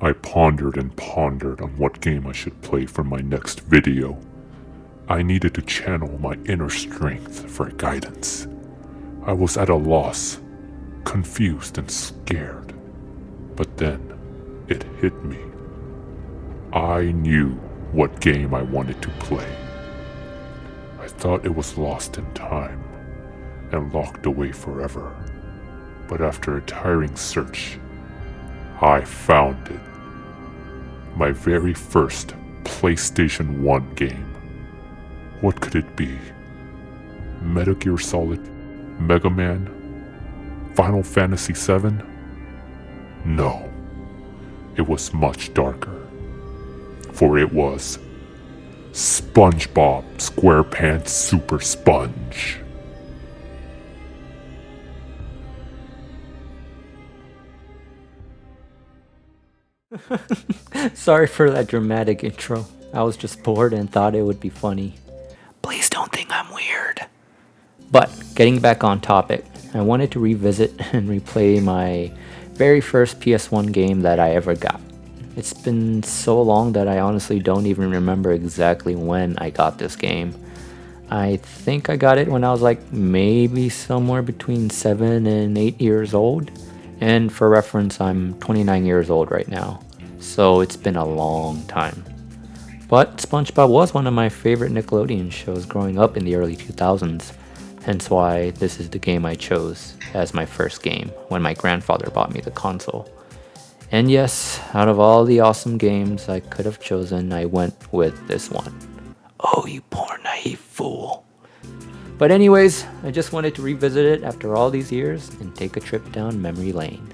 I pondered and pondered on what game I should play for my next video. I needed to channel my inner strength for guidance. I was at a loss, confused and scared. But then, it hit me. I knew what game I wanted to play. I thought it was lost in time and locked away forever. But after a tiring search, I found it. My very first PlayStation 1 game. What could it be? Metal Gear Solid? Mega Man? Final Fantasy VII? No. It was much darker. For it was SpongeBob SquarePants SuperSponge. Sorry for that dramatic intro. I was just bored and thought it would be funny. Please don't think I'm weird. But getting back on topic, I wanted to revisit and replay my very first PS1 game that I ever got. It's been so long that I honestly don't even remember exactly when I got this game. I think I got it when I was like maybe somewhere between 7 and 8 years old. And for reference, I'm 29 years old right now, so it's been a long time. But SpongeBob was one of my favorite Nickelodeon shows growing up in the early 2000s, hence why this is the game I chose as my first game when my grandfather bought me the console. And yes, out of all the awesome games I could have chosen, I went with this one. Oh, you poor naive fool. But anyways, I just wanted to revisit it after all these years and take a trip down memory lane.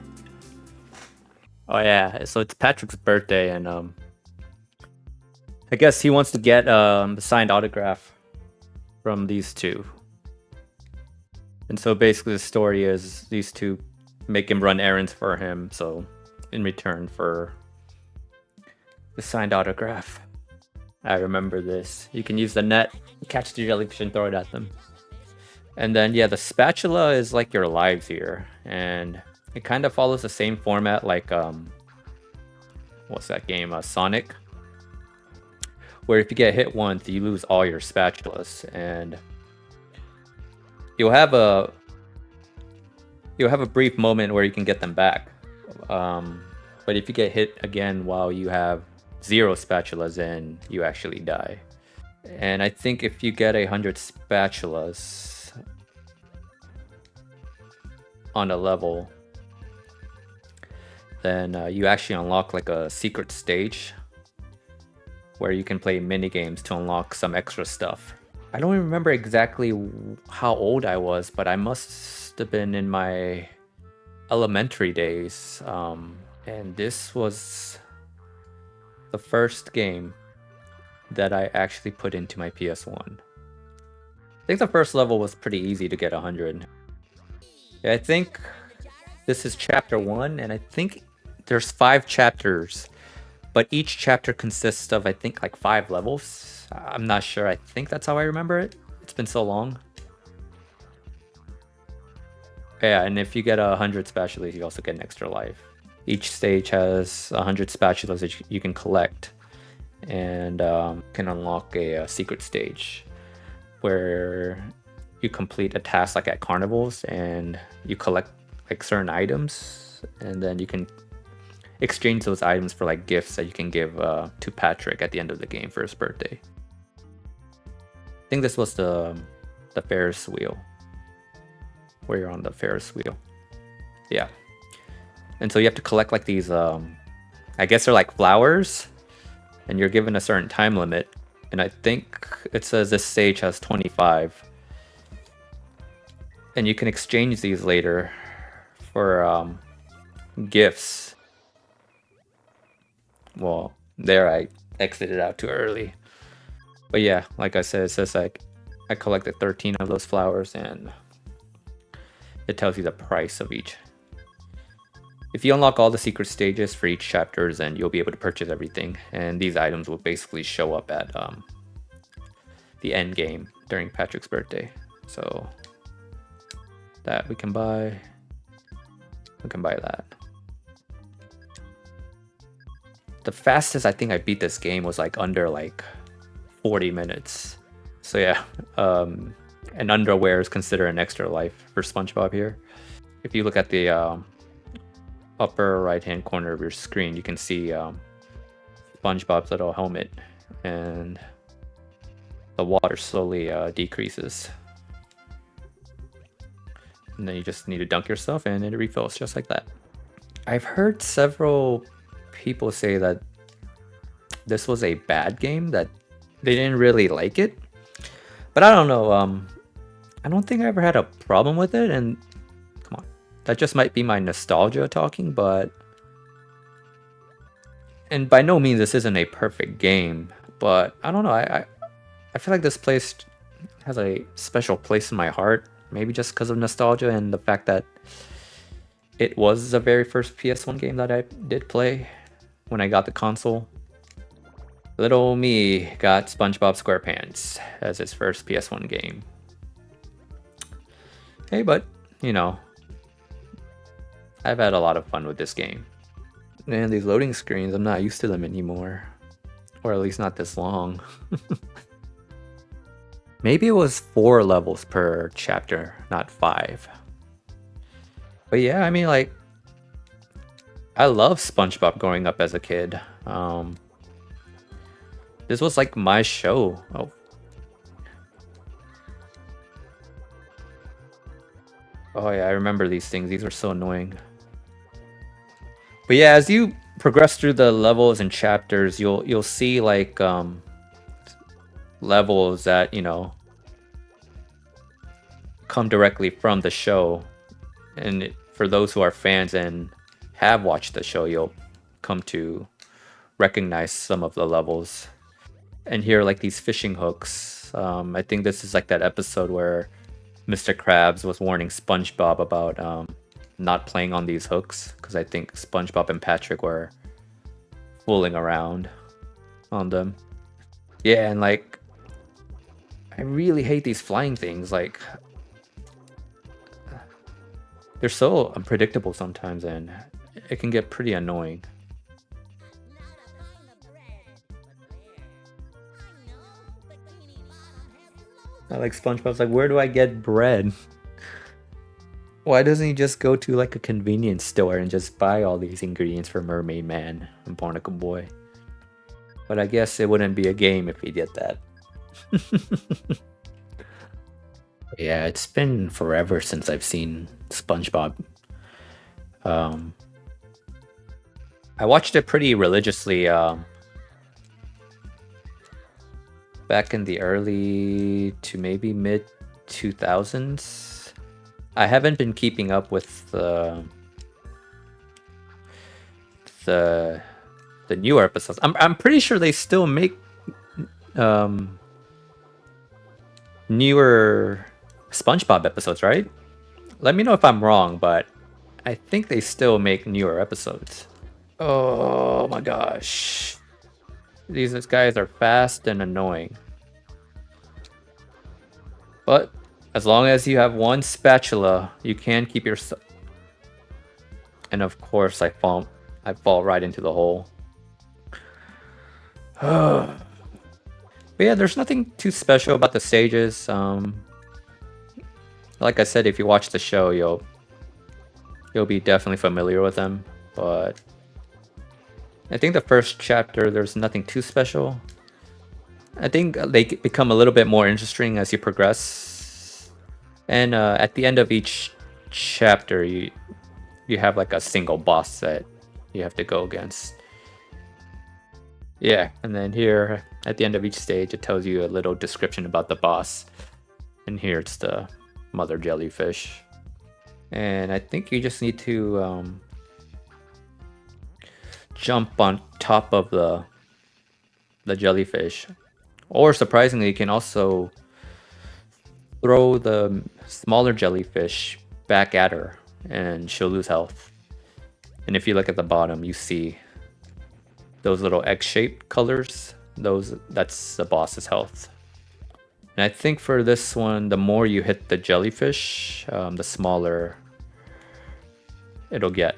Oh yeah, so it's Patrick's birthday and I guess he wants to get a signed autograph from these two. And so basically the story is these two make him run errands for him, so in return for the signed autograph. I remember this. You can use the net, catch the jellyfish and throw it at them. And then, yeah, the spatula is like your lives here. And it kind of follows the same format like, what's that game? Sonic. Where if you get hit once, you lose all your spatulas. And you'll have a brief moment where you can get them back. But if you get hit again while you have 0 spatulas, then you actually die. And I think if you get 100 spatulas on a level, then you actually unlock like a secret stage where you can play mini games to unlock some extra stuff. I don't remember exactly how old I was, but I must have been in my elementary days. And this was the first game that I actually put into my PS1. I think the first level was pretty easy to get 100. I think this is chapter 1, and I think there's 5 chapters, but each chapter consists of, I think, like 5 levels. I'm not sure. I think that's how I remember it. It's been so long. Yeah, and if you get 100 spatulas, you also get an extra life. Each stage has 100 spatulas that you can collect, and can unlock a secret stage where you complete a task like at carnivals and you collect like certain items, and then you can exchange those items for like gifts that you can give to Patrick at the end of the game for his birthday. I think this was the Ferris wheel, where you're on the Ferris wheel. Yeah. And so you have to collect like these, I guess they're like flowers, and you're given a certain time limit. And I think it says this stage has 25. And you can exchange these later for gifts. Well, there I exited out too early. But yeah, like I said, it says like I collected 13 of those flowers, and it tells you the price of each. If you unlock all the secret stages for each chapter, then you'll be able to purchase everything, and these items will basically show up at the end game during Patrick's birthday. So that we can buy that. the fastest I think I beat this game was like under like 40 minutes. So yeah, and underwear is considered an extra life for SpongeBob here. If you look at the upper right hand corner of your screen, you can see SpongeBob's little helmet, and the water slowly decreases. And then you just need to dunk yourself and it refills just like that. I've heard several people say that this was a bad game, that they didn't really like it. But I don't know, I don't think I ever had a problem with it, and come on, that just might be my nostalgia talking, but... And by no means this isn't a perfect game, but I don't know, I feel like this place has a special place in my heart. Maybe just because of nostalgia and the fact that it was the very first PS1 game that I did play when I got the console. Little me got SpongeBob SquarePants as his first PS1 game. Hey, but, you know, I've had a lot of fun with this game. And these loading screens, I'm not used to them anymore. Or at least not this long. Maybe it was 4 levels per chapter, not 5. But yeah, I mean, like, I love SpongeBob growing up as a kid. This was like my show. Oh yeah, I remember these things. These are so annoying. But yeah, as you progress through the levels and chapters, you'll see like levels that, you know, come directly from the show. And for those who are fans and have watched the show, you'll come to recognize some of the levels. And here, like these fishing hooks. I think this is like that episode where Mr. Krabs was warning SpongeBob about not playing on these hooks, because I think SpongeBob and Patrick were fooling around on them. Yeah, and like, I really hate these flying things. Like, they're so unpredictable sometimes, and it can get pretty annoying. I like SpongeBob's like, where do I get bread? Why doesn't he just go to like a convenience store and just buy all these ingredients for Mermaid Man and Barnacle Boy? But I guess it wouldn't be a game if he did that. Yeah, it's been forever since I've seen SpongeBob. I watched it pretty religiously back in the early to maybe mid 2000s. I haven't been keeping up with the newer episodes. I'm pretty sure they still make newer SpongeBob episodes, right? Let me know if I'm wrong, but I think they still make newer episodes. Oh my gosh. These guys are fast and annoying. But as long as you have one spatula, you can keep yourself. And of course, I fall right into the hole. But yeah, there's nothing too special about the stages. Like I said, if you watch the show, you'll be definitely familiar with them. But I think the first chapter, there's nothing too special. I think they become a little bit more interesting as you progress. And at the end of each chapter, you have like a single boss that you have to go against. Yeah, and then here at the end of each stage, it tells you a little description about the boss. And here it's the mother jellyfish. And I think you just need to jump on top of the jellyfish. Or surprisingly, you can also throw the smaller jellyfish back at her and she'll lose health. And if you look at the bottom, you see those little egg-shaped colors. That's the boss's health. And I think for this one, the more you hit the jellyfish, the smaller it'll get.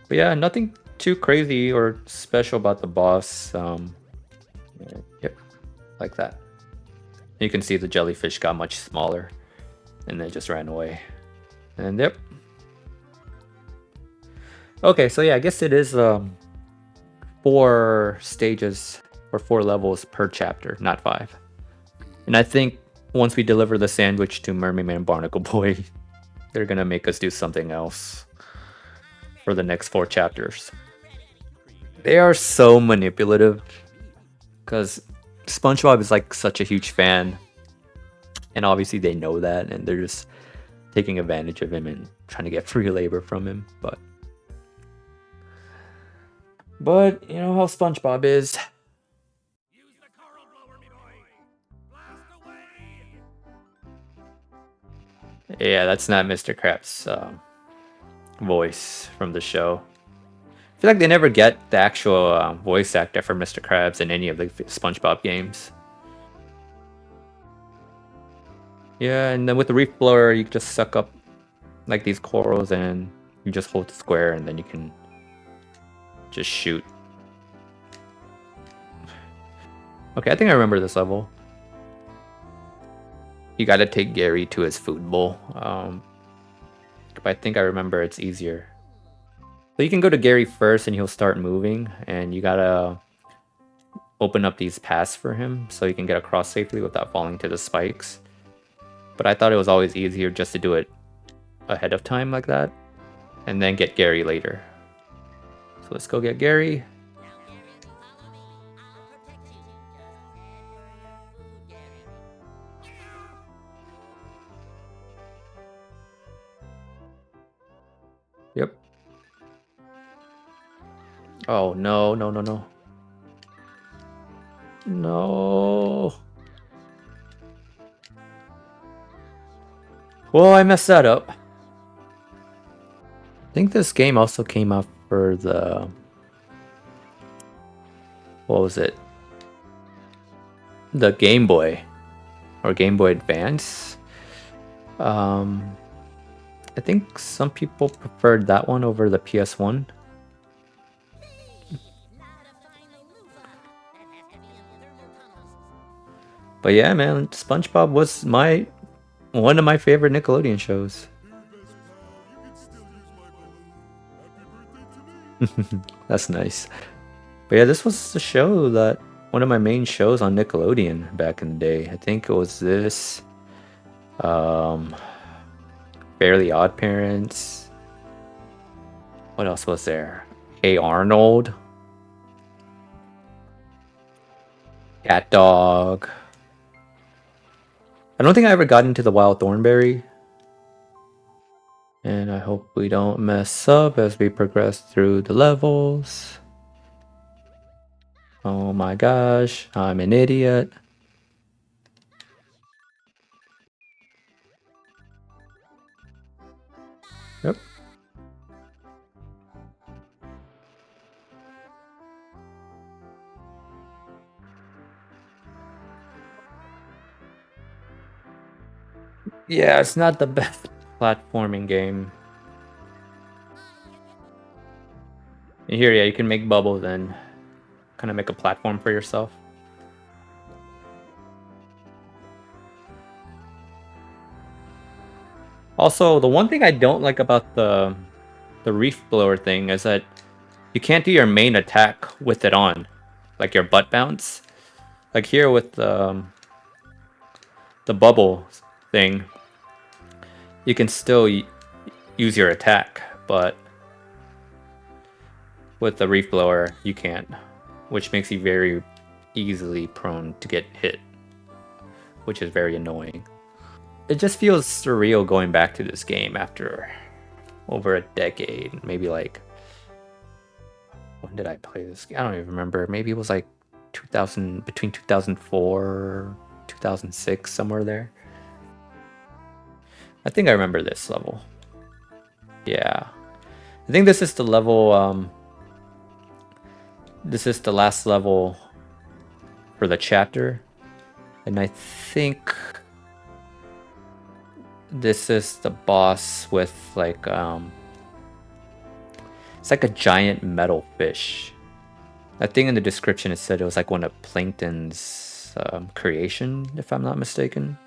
But yeah, nothing too crazy or special about the boss. Yep, like that. You can see the jellyfish got much smaller and then just ran away. And yep. Okay, so yeah, I guess it is 4 stages or 4 levels per chapter, not 5. And I think once we deliver the sandwich to Mermaid Man and Barnacle Boy, they're gonna make us do something else for the next 4 chapters. They are so manipulative because SpongeBob is like such a huge fan, and obviously they know that, and they're just taking advantage of him and trying to get free labor from him. But you know how SpongeBob is. Yeah, that's not Mr. Krabs' voice from the show. I feel like they never get the actual voice actor for Mr. Krabs in any of the SpongeBob games. Yeah, and then with the reef blower, you just suck up like these corals and you just hold the square and then you can just shoot. Okay, I think I remember this level. You gotta take Gary to his food bowl. But I think I remember it's easier. So you can go to Gary first and he'll start moving, and you gotta open up these paths for him so you can get across safely without falling to the spikes. But I thought it was always easier just to do it ahead of time like that, and then get Gary later. So let's go get Gary. Yep. Oh, no, no, no, no. No. Well, I messed that up. I think this game also came out for the... What was it? The Game Boy. Or Game Boy Advance. I think some people preferred that one over the PS1. But yeah, man, SpongeBob was one of my favorite Nickelodeon shows. That's nice. But yeah, this was the show that one of my main shows on Nickelodeon back in the day. I think it was this. Fairly Odd Parents. What else was there? Hey Arnold. Cat Dog. I don't think I ever got into the Wild Thornberry. And I hope we don't mess up as we progress through the levels. Oh my gosh, I'm an idiot. Yep. Yeah, it's not the best platforming game. And here, yeah, you can make bubbles and kind of make a platform for yourself. Also, the one thing I don't like about the reef blower thing is that you can't do your main attack with it on, like your butt bounce. Like here with the bubble thing, you can still use your attack, but with the reef blower, you can't, which makes you very easily prone to get hit, which is very annoying. It just feels surreal going back to this game after over a decade. Maybe like, when did I play this game? I don't even remember. Maybe it was like 2000, between 2004, 2006, somewhere there. I think I remember this level. Yeah. I think this is the level, this is the last level for the chapter. And I think this is the boss with like, It's like a giant metal fish. I think in the description it said it was like one of Plankton's creation, if I'm not mistaken.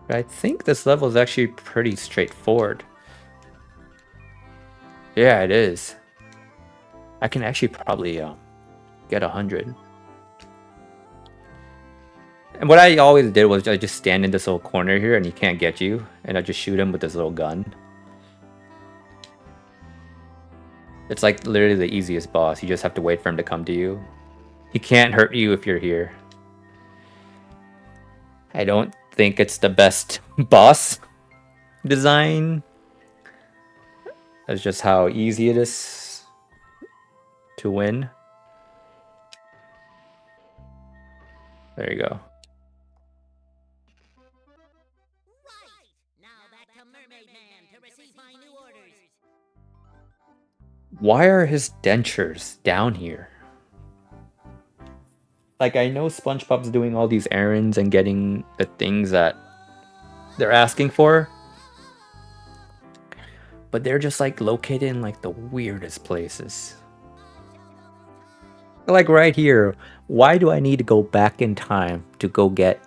But I think this level is actually pretty straightforward. Yeah, it is. I can actually probably get 100. And what I always did was I just stand in this little corner here and he can't get you. And I just shoot him with this little gun. It's like literally the easiest boss. You just have to wait for him to come to you. He can't hurt you if you're here. I don't think it's the best boss design. That's just how easy it is to win. There you go. Why are his dentures down here? Like, I know SpongeBob's doing all these errands and getting the things that they're asking for, but they're just like located in like the weirdest places. Like right here, why do I need to go back in time to go get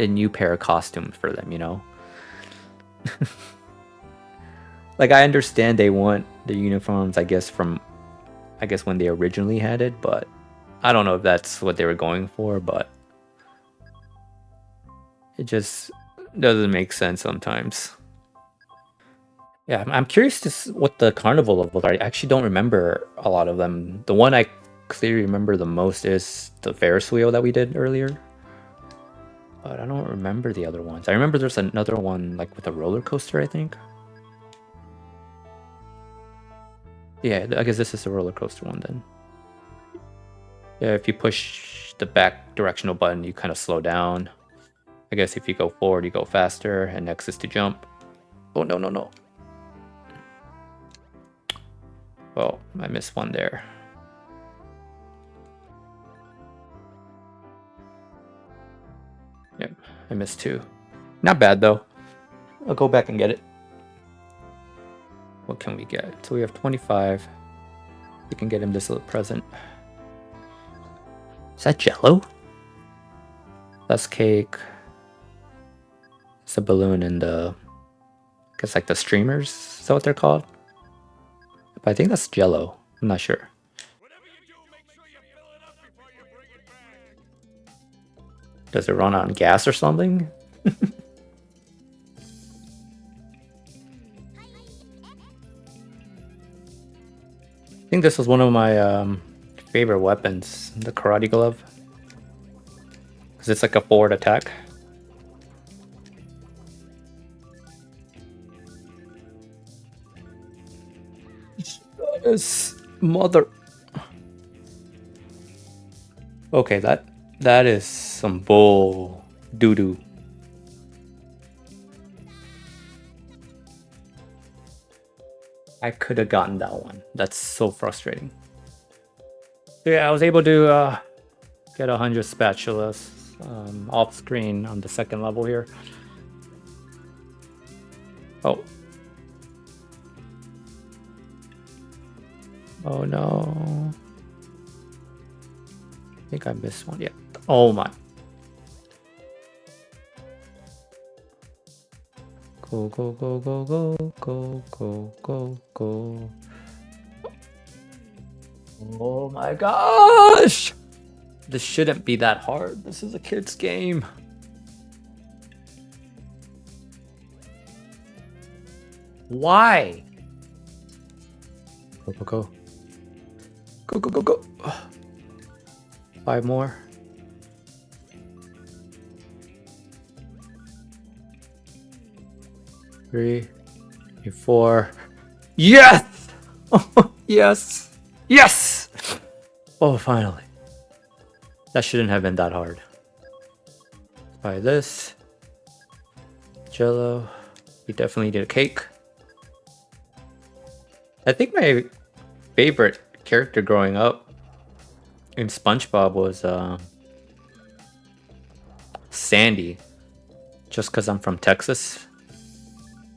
a new pair of costumes for them, you know? Like, I understand they want the uniforms, I guess when they originally had it, but I don't know if that's what they were going for, but it just doesn't make sense sometimes. Yeah, I'm curious to what the carnival levels are. I actually don't remember a lot of them. The one I clearly remember the most is the Ferris wheel that we did earlier. But I don't remember the other ones. I remember there's another one like with a roller coaster, I think. Yeah, I guess this is the roller coaster one then. Yeah, if you push the back directional button, you kind of slow down. I guess if you go forward, you go faster, and X is to jump. Oh, no, no, no. Well, I missed one there. Yep, I missed two. Not bad, though. I'll go back and get it. What can we get? So we have 25. We can get him this little present. Is that Jello? That's cake. It's a balloon and I guess like the streamers. Is that what they're called? But I think that's Jello. I'm not sure. Does it run on gas or something? I think this was one of my favorite weapons, the karate glove. Because it's like a forward attack. That is mother. Okay, that is some bull doo-doo. I could have gotten that one. That's so frustrating. So yeah, I was able to get 100 spatulas off screen on the second level here. Oh. Oh no. I think I missed one. Yeah. Oh my. Go, go, go, go, go, go, go, go, go. Oh my gosh! This shouldn't be that hard. This is a kid's game. Why? Go, go, go. Go, go, go, go. 5 more. 3, 4. Yes! Oh, yes! Yes! Oh, finally. That shouldn't have been that hard. Buy this. Jello. We definitely did a cake. I think my favorite character growing up in SpongeBob was Sandy. Just because I'm from Texas.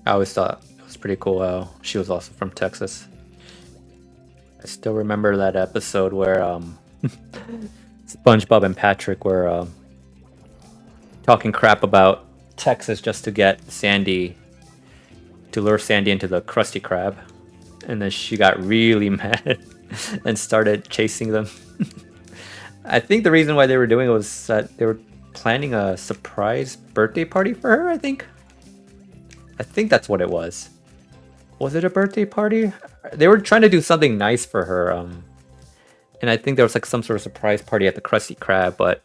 I always thought it was pretty cool how she was also from Texas. still remember that episode where SpongeBob and Patrick were talking crap about Texas just to get Sandy, to lure Sandy into the Krusty Krab. And then she got really mad and started chasing them. I think the reason why they were doing it was that they were planning a surprise birthday party for her, I think. I think that's what it was. Was it a birthday party? They were trying to do something nice for her. And I think there was like some sort of surprise party at the Krusty Krab, but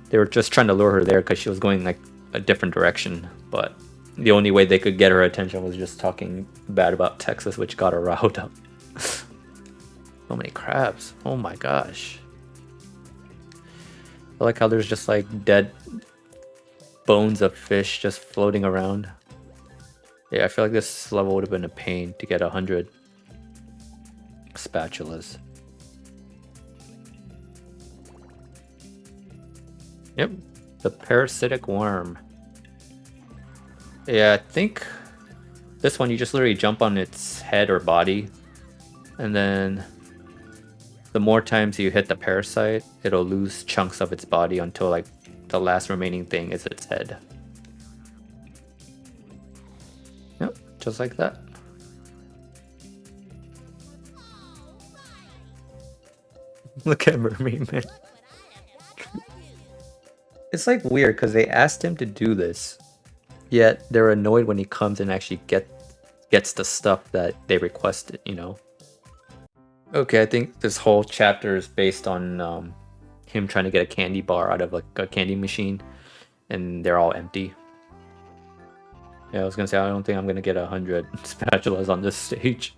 they were just trying to lure her there because she was going like a different direction. But the only way they could get her attention was just talking bad about Texas, which got her riled up. So many crabs. Oh my gosh. I like how there's just like dead bones of fish just floating around. Yeah, I feel like this level would have been a pain to get 100 spatulas. Yep, the parasitic worm. Yeah, I think this one you just literally jump on its head or body, and then the more times you hit the parasite, it'll lose chunks of its body until like the last remaining thing is its head. Yep, just like that. Look at Mermaid Man. It's like weird because they asked him to do this, yet they're annoyed when he comes and actually gets the stuff that they requested, you know? Okay, I think this whole chapter is based on him trying to get a candy bar out of like a candy machine, and they're all empty. Yeah, I was gonna say, I don't think I'm gonna get 100 spatulas on this stage.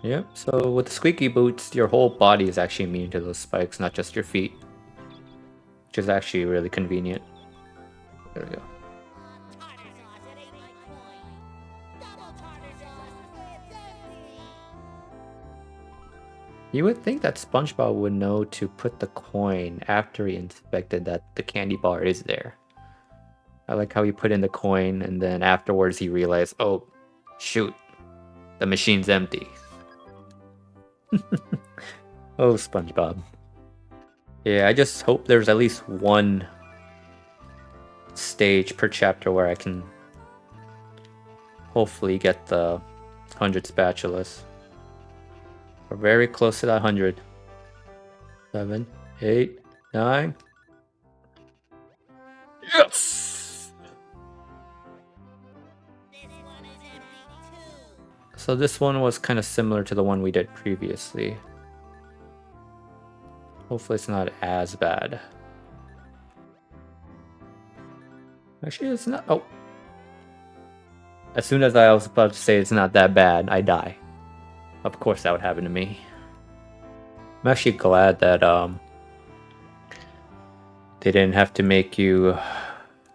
Yep, so with the squeaky boots, your whole body is actually immune to those spikes, not just your feet. Which is actually really convenient. There we go. You would think that SpongeBob would know to put the coin after he inspected that the candy bar is there. I like how he put in the coin and then afterwards he realized, oh, shoot, the machine's empty. Oh, SpongeBob. Yeah, I just hope there's at least one stage per chapter where I can hopefully get the 100 spatulas. We're very close to that 100. 7, 8, 9. Yes! So this one was kind of similar to the one we did previously. Hopefully it's not as bad. Actually, it's not. Oh. As soon as I was about to say it's not that bad, I die. Of course that would happen to me. I'm actually glad that they didn't have to make you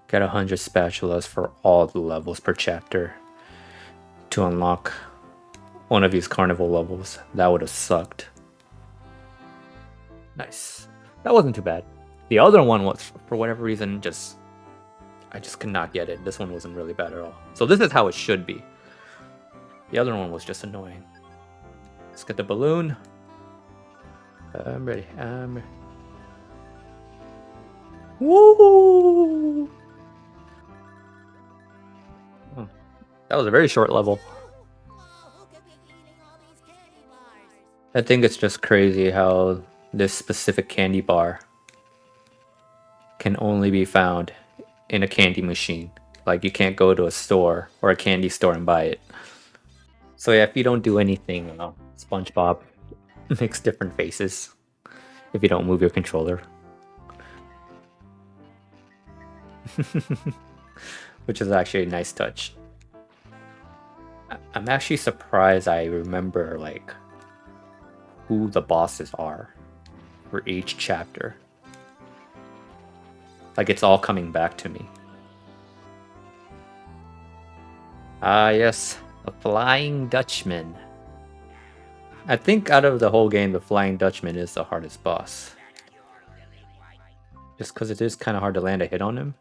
get 100 spatulas for all the levels per chapter to unlock one of these carnival levels. That would have sucked. Nice. That wasn't too bad. The other one was, for whatever reason, I just could not get it. This one wasn't really bad at all. So this is how it should be. The other one was just annoying. Let's get the balloon. I'm ready. Woo! Oh, that was a very short level. I think it's just crazy how this specific candy bar can only be found in a candy machine. Like, you can't go to a store or a candy store and buy it. So yeah, if you don't do anything, SpongeBob makes different faces if you don't move your controller. Which is actually a nice touch. I'm actually surprised I remember like who the bosses are for each chapter. Like, it's all coming back to me. Ah, yes, the Flying Dutchman. I think out of the whole game, the Flying Dutchman is the hardest boss. Just because it is kind of hard to land a hit on him.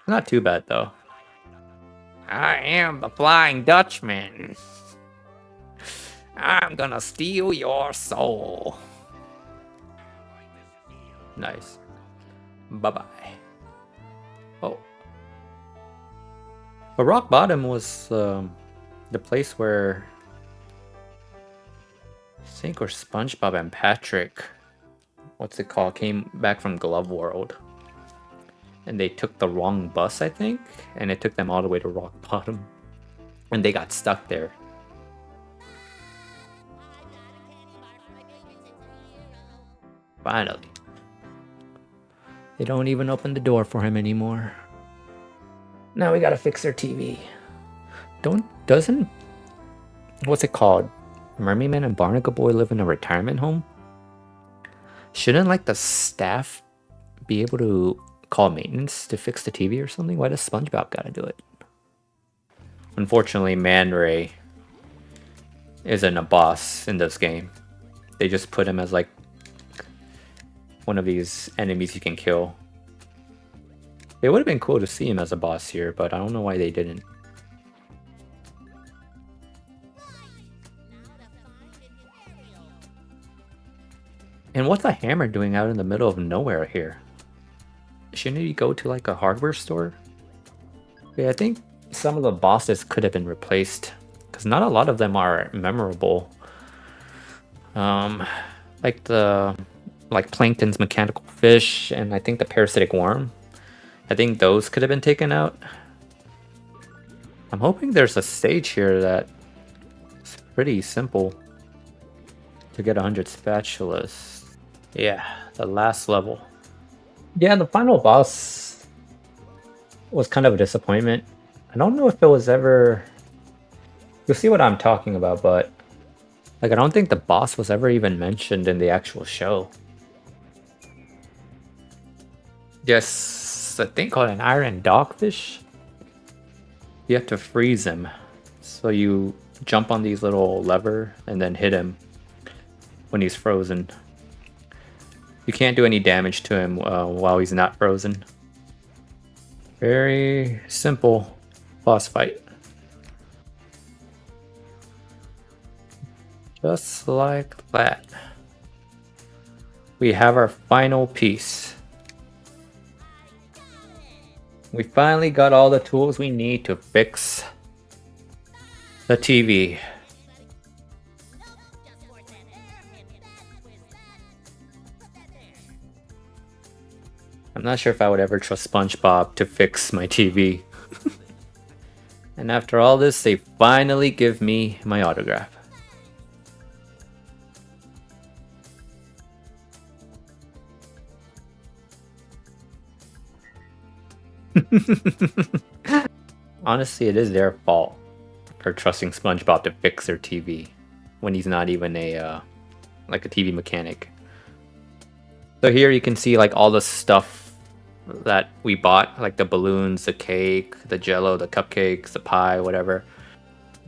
Not too bad, though. I am the Flying Dutchman. I'm gonna steal your soul. Nice. Bye-bye. Oh. But Rock Bottom was the place where I think where SpongeBob and Patrick, what's it called, came back from Glove World. And they took the wrong bus, I think, and it took them all the way to Rock Bottom. And they got stuck there. Finally. They don't even open the door for him anymore. Now we gotta fix their TV. Doesn't, what's it called? Mermaid Man and Barnacle Boy live in a retirement home? Shouldn't like the staff be able to call maintenance to fix the TV or something? Why does SpongeBob gotta do it? Unfortunately, Man Ray isn't a boss in this game. They just put him as like one of these enemies you can kill. It would have been cool to see him as a boss here, but I don't know why they didn't. And what's a hammer doing out in the middle of nowhere here? Shouldn't he go to like a hardware store? Yeah, I think some of the bosses could have been replaced because not a lot of them are memorable. Like Plankton's mechanical fish and I think the parasitic worm. I think those could have been taken out. I'm hoping there's a stage here that is pretty simple to get 100 spatulas. Yeah, the last level. Yeah, the final boss was kind of a disappointment. I don't know if it was ever... You'll see what I'm talking about, but like I don't think the boss was ever even mentioned in the actual show. Yes, a thing called an iron dogfish. You have to freeze him. So you jump on these little lever and then hit him when he's frozen. You can't do any damage to him while he's not frozen. Very simple boss fight. Just like that. We have our final piece. We finally got all the tools we need to fix the TV. I'm not sure if I would ever trust SpongeBob to fix my TV. And after all this, they finally give me my autograph. Honestly, it is their fault for trusting SpongeBob to fix their TV when he's not even a like a TV mechanic. So here you can see like all the stuff that we bought, like the balloons, the cake, the jello, the cupcakes, the pie, whatever.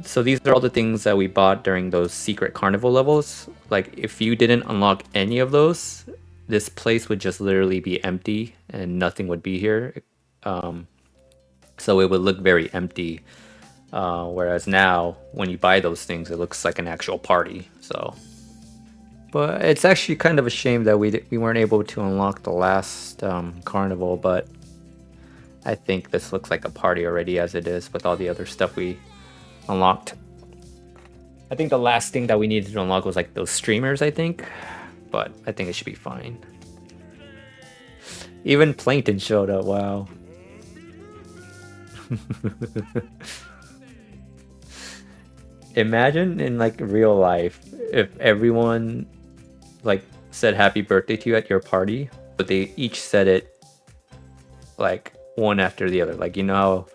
So these are all the things that we bought during those secret carnival levels. Like if you didn't unlock any of those, this place would just literally be empty and nothing would be here. So it would look very empty. Whereas now, when you buy those things, it looks like an actual party. So, but it's actually kind of a shame that we weren't able to unlock the last carnival. But I think this looks like a party already as it is with all the other stuff we unlocked. I think the last thing that we needed to unlock was like those streamers, I think. But I think it should be fine. Even Plankton showed up, wow. Imagine in like real life if everyone like said happy birthday to you at your party, but they each said it like one after the other. Like, you know how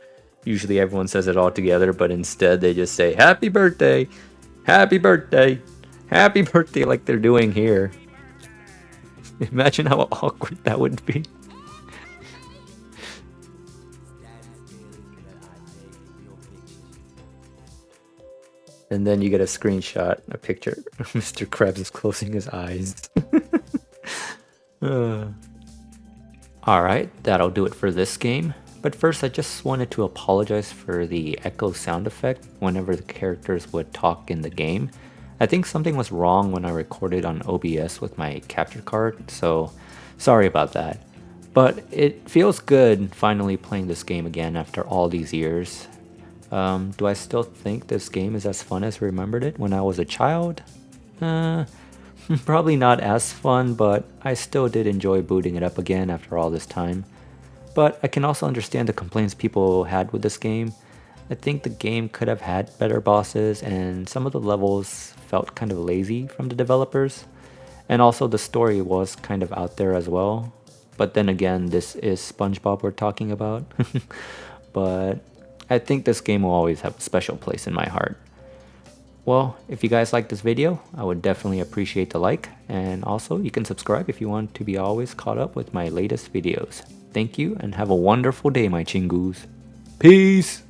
usually everyone says it all together, but instead they just say happy birthday, happy birthday, happy birthday, like they're doing here. Imagine how awkward that would be. And then you get a screenshot, a picture. Mr. Krabs is closing his eyes. Alright, that'll do it for this game. But first, I just wanted to apologize for the echo sound effect whenever the characters would talk in the game. I think something was wrong when I recorded on OBS with my capture card, so sorry about that. But it feels good finally playing this game again after all these years. Do I still think this game is as fun as I remembered it when I was a child? Probably not as fun, but I still did enjoy booting it up again after all this time. But I can also understand the complaints people had with this game. I think the game could have had better bosses, and some of the levels felt kind of lazy from the developers. And also the story was kind of out there as well. But then again, this is SpongeBob we're talking about. But I think this game will always have a special place in my heart. Well, if you guys like this video, I would definitely appreciate the like, and also you can subscribe if you want to be always caught up with my latest videos. Thank you and have a wonderful day, my chingus. Peace!